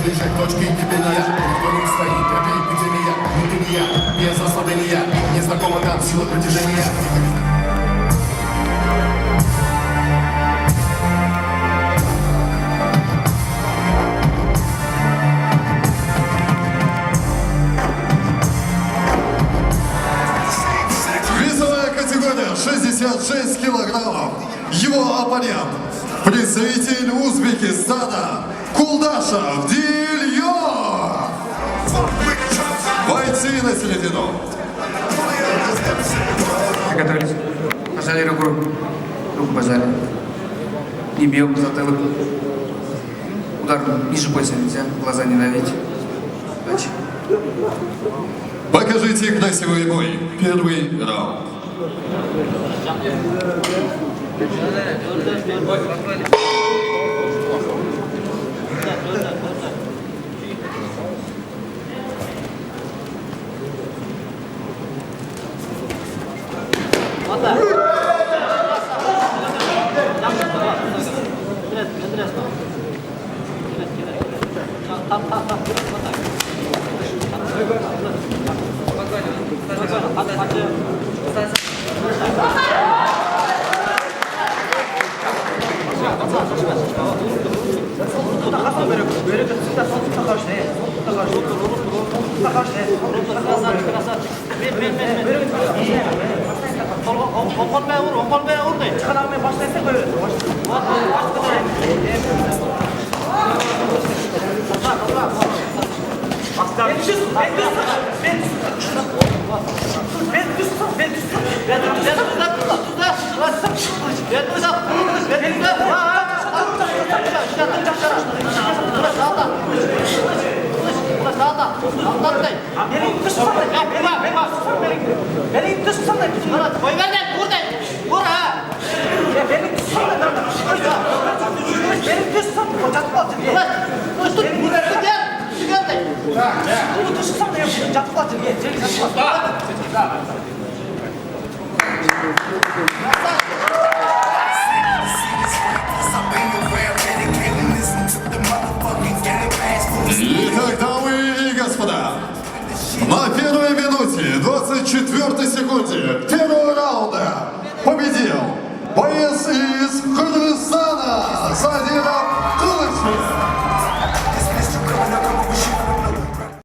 ближе к точке кипения. Никто не стоит, это эпидемия, внутренняя, без ослабления. Незнакома нам сила притяжения. Весовая категория 66 килограммов. Его оппонент — представитель Узбекистана Кулдашев Дильё. Бойцы на середину. Приготовились. Пожали руку. Руку пожали. Не бьем в затылок. Удар ниже пояса нельзя. Глаза не давить. Удачи. Покажите красивый бой. Первый раунд. Итак, дамы и господа, на первой минуте 24 секунде первого раунда победил боец из